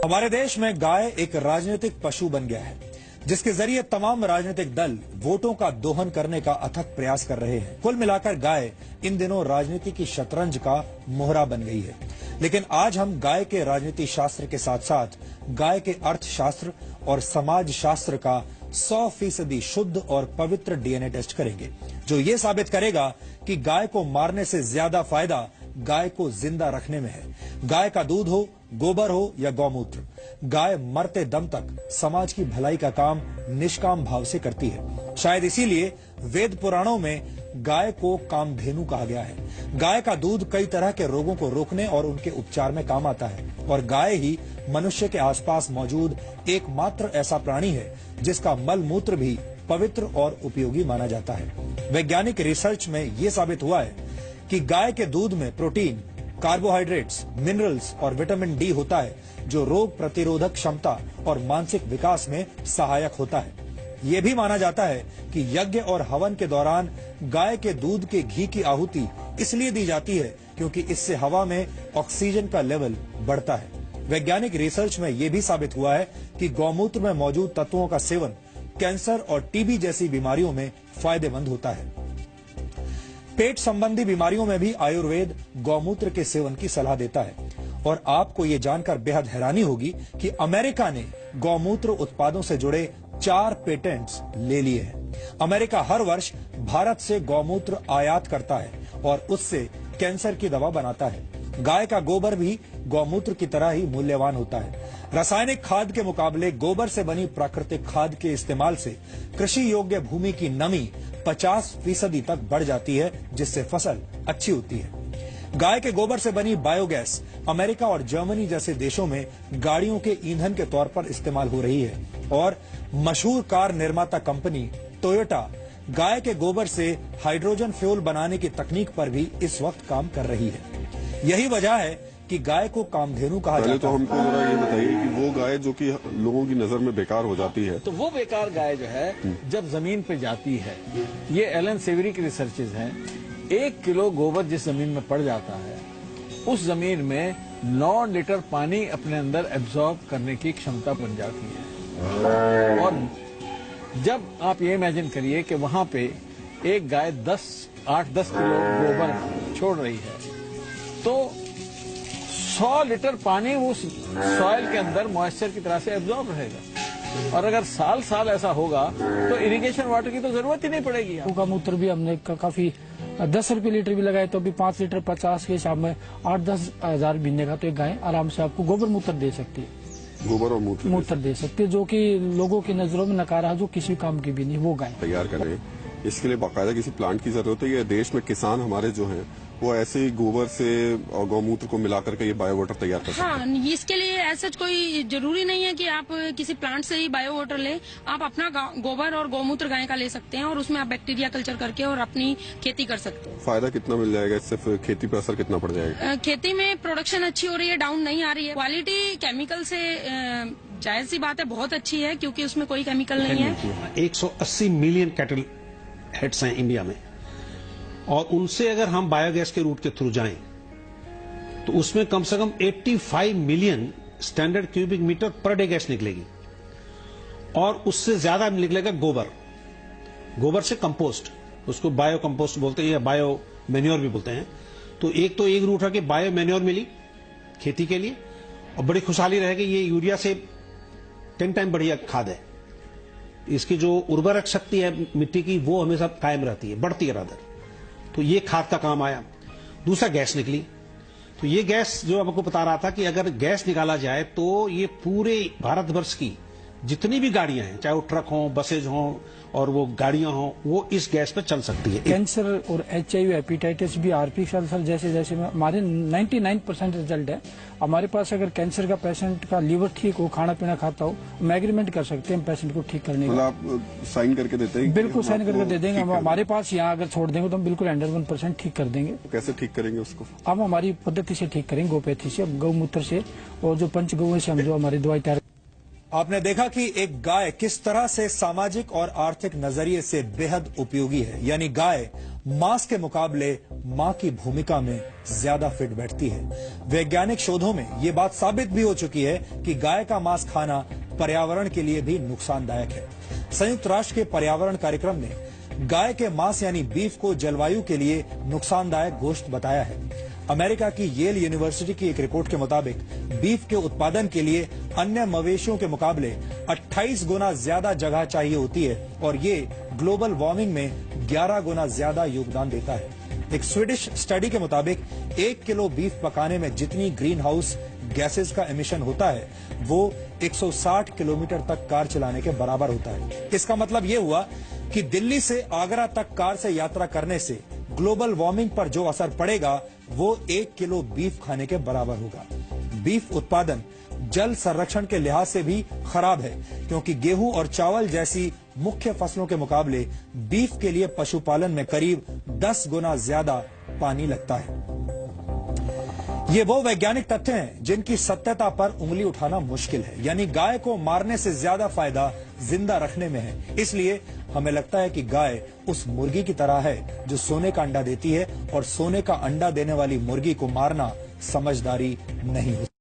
हमारे देश में गाय एक राजनीतिक पशु बन गया है, जिसके जरिए तमाम राजनीतिक दल वोटों का दोहन करने का अथक प्रयास कर रहे हैं। कुल मिलाकर गाय इन दिनों राजनीति की शतरंज का मोहरा बन गई है। लेकिन आज हम गाय के राजनीति शास्त्र के साथ साथ गाय के अर्थशास्त्र और समाज शास्त्र का 100% शुद्ध और पवित्र डीएनए टेस्ट करेंगे, जो ये साबित करेगा कि गाय को मारने से ज्यादा फायदा गाय को जिंदा रखने में है। गाय का दूध हो, गोबर हो या गौमूत्र, गाय मरते दम तक समाज की भलाई का काम निष्काम भाव से करती है। शायद इसीलिए वेद पुराणों में गाय को कामधेनु कहा गया है। गाय का दूध कई तरह के रोगों को रोकने और उनके उपचार में काम आता है और गाय ही मनुष्य के आसपास मौजूद एकमात्र ऐसा प्राणी है जिसका मल मूत्र भी पवित्र और उपयोगी माना जाता है। वैज्ञानिक रिसर्च में ये साबित हुआ है कि गाय के दूध में प्रोटीन, कार्बोहाइड्रेट्स, मिनरल्स और विटामिन डी होता है, जो रोग प्रतिरोधक क्षमता और मानसिक विकास में सहायक होता है। ये भी माना जाता है कि यज्ञ और हवन के दौरान गाय के दूध के घी की आहुति इसलिए दी जाती है क्योंकि इससे हवा में ऑक्सीजन का लेवल बढ़ता है। वैज्ञानिक रिसर्च में यह भी साबित हुआ है कि गौमूत्र में मौजूद तत्वों का सेवन कैंसर और टीबी जैसी बीमारियों में फायदेमंद होता है। पेट संबंधी बीमारियों में भी आयुर्वेद गौमूत्र के सेवन की सलाह देता है। और आपको ये जानकर बेहद हैरानी होगी कि अमेरिका ने गौमूत्र उत्पादों से जुड़े 4 पेटेंट्स ले लिए हैं। अमेरिका हर वर्ष भारत से गौमूत्र आयात करता है और उससे कैंसर की दवा बनाता है। गाय का गोबर भी गौमूत्र की तरह ही मूल्यवान होता है। रासायनिक खाद के मुकाबले गोबर से बनी प्राकृतिक खाद के इस्तेमाल से कृषि योग्य भूमि की नमी 50% तक बढ़ जाती है, जिससे फसल अच्छी होती है। गाय के गोबर से बनी बायोगैस अमेरिका और जर्मनी जैसे देशों में गाड़ियों के ईंधन के तौर पर इस्तेमाल हो रही है और मशहूर कार निर्माता कंपनी टोयोटा गाय के गोबर से हाइड्रोजन फ्यूल बनाने की तकनीक पर भी इस वक्त काम कर रही है। यही वजह है कि गाय को कामधेनु कहा जाता है। तो हमको जरा ये बताइए कि वो गाय जो कि लोगों की नजर में बेकार हो जाती है, तो वो बेकार गाय जो है जब जमीन पे जाती है, ये एलन सेवरी की रिसर्चेज हैं, 1 किलो गोबर जिस जमीन में पड़ जाता है उस जमीन में 9 लीटर पानी अपने अंदर एब्जॉर्ब करने की क्षमता बन जाती है। और जब आप ये इमेजिन करिए कि वहां पे एक गाय 8-10 किलो गोबर छोड़ रही है, तो 100 लीटर पानी उस सॉइल के अंदर मॉइस्चर की तरह से एब्जॉर्ब रहेगा। और अगर साल ऐसा होगा तो इरिगेशन वाटर की तो जरूरत ही नहीं पड़ेगी। गौमूत्र भी हमने काफी 10 रुपये लीटर भी लगाए तो अभी 5 लीटर 50 के हिसाब में 8-10 हजार महीने का तो एक गाय आराम से आपको गोबर मूत्र दे सकती है। गोबर और मूत्र दे सकती है, जो कि लोगों की नजरों में नकारा, जो किसी काम की भी नहीं, वो गाय तैयार कर रहे हैं। इसके लिए बाकायदा किसी प्लांट की जरूरत है। ये देश में किसान हमारे जो हैं वो ऐसे ही गोबर से और गौमूत्र को मिलाकर के ये बायो वाटर तैयार कर सकते हैं। हाँ, इसके लिए ऐसा कोई जरूरी नहीं है कि आप किसी प्लांट से ही बायो वाटर लें। आप अपना गोबर और गौमूत्र गाय का ले सकते हैं और उसमें आप बैक्टीरिया कल्चर करके और अपनी खेती कर सकते हैं। फायदा कितना मिल जाएगा इससे? खेती पर असर कितना पड़ जाएगा? खेती में प्रोडक्शन अच्छी हो रही है, डाउन नहीं आ रही है। क्वालिटी केमिकल से जायज सी बात है बहुत अच्छी है, क्योंकि उसमें कोई केमिकल नहीं है। 180 मिलियन कैटल हेड्स हैं इंडिया में, और उनसे अगर हम बायोगैस के रूट के थ्रू जाएं तो उसमें कम से कम 85 million standard cubic metre per day gas निकलेगी। और उससे ज्यादा निकलेगा गोबर से कंपोस्ट, उसको बायो कंपोस्ट बोलते हैं या बायो मैन्योर भी बोलते हैं। तो एक रूट है कि बायो मैन्योर मिली खेती के लिए, और बड़ी खुशहाली रहेगी। ये यूरिया से 10 टाइम बढ़िया खाद है। इसकी जो उर्वरक शक्ति है मिट्टी की, वो हमेशा कायम रहती है, बढ़ती है रादर। तो ये खाद का काम आया। दूसरा, गैस निकली। तो ये गैस जो आपको बता रहा था कि अगर गैस निकाला जाए तो ये पूरे भारतवर्ष की जितनी भी गाड़ियां हैं, चाहे वो ट्रक हों, बसेज हों और वो गाड़ियां हों, वो इस गैस पे चल सकती है। कैंसर और HIV, हेपेटाइटिस बी, आरपी अल्सर जैसे जैसे हमारे 99% रिजल्ट है। हमारे पास अगर कैंसर का पेशेंट का लीवर ठीक हो, खाना पीना खाता हो, हम एग्रीमेंट कर सकते हैं पेशेंट को ठीक करने का। आप साइन करके देते हैं? बिल्कुल साइन करके दे देंगे। हमारे पास यहाँ अगर छोड़ देंगे तो हम बिल्कुल 101% ठीक कर देंगे। कैसे ठीक करेंगे उसको? हम हमारी पद्धति से ठीक करेंगे, गोपैथी से, गौमूत्र से, और जो पंचगव्य से हम जो हमारी दवाई तैयार। आपने देखा कि एक गाय किस तरह से सामाजिक और आर्थिक नजरिए से बेहद उपयोगी है, यानी गाय मांस के मुकाबले मां की भूमिका में ज्यादा फिट बैठती है। वैज्ञानिक शोधों में यह बात साबित भी हो चुकी है कि गाय का मांस खाना पर्यावरण के लिए भी नुकसानदायक है। संयुक्त राष्ट्र के पर्यावरण कार्यक्रम ने गाय के मांस यानी बीफ को जलवायु के लिए नुकसानदायक गोश्त बताया है। अमेरिका की येल यूनिवर्सिटी की एक रिपोर्ट के मुताबिक बीफ के उत्पादन के लिए अन्य मवेशियों के मुकाबले 28 गुना ज्यादा जगह चाहिए होती है और ये ग्लोबल वार्मिंग में 11 गुना ज्यादा योगदान देता है। एक स्वीडिश स्टडी के मुताबिक 1 किलो बीफ पकाने में जितनी ग्रीन हाउस गैसेज का एमिशन होता है वो 160 किलोमीटर तक कार चलाने के बराबर होता है। इसका मतलब ये हुआ कि दिल्ली से आगरा तक कार से यात्रा करने से ग्लोबल वार्मिंग पर जो असर पड़ेगा वो 1 किलो बीफ खाने के बराबर होगा। बीफ उत्पादन जल संरक्षण के लिहाज से भी खराब है, क्योंकि गेहूं और चावल जैसी मुख्य फसलों के मुकाबले बीफ के लिए पशुपालन में करीब 10 गुना ज्यादा पानी लगता है। ये वो वैज्ञानिक तथ्य हैं जिनकी सत्यता पर उंगली उठाना मुश्किल है, यानी गाय को मारने से ज्यादा फायदा जिंदा रखने में है। इसलिए हमें लगता है कि गाय उस मुर्गी की तरह है जो सोने का अंडा देती है और सोने का अंडा देने वाली मुर्गी को मारना समझदारी नहीं होती।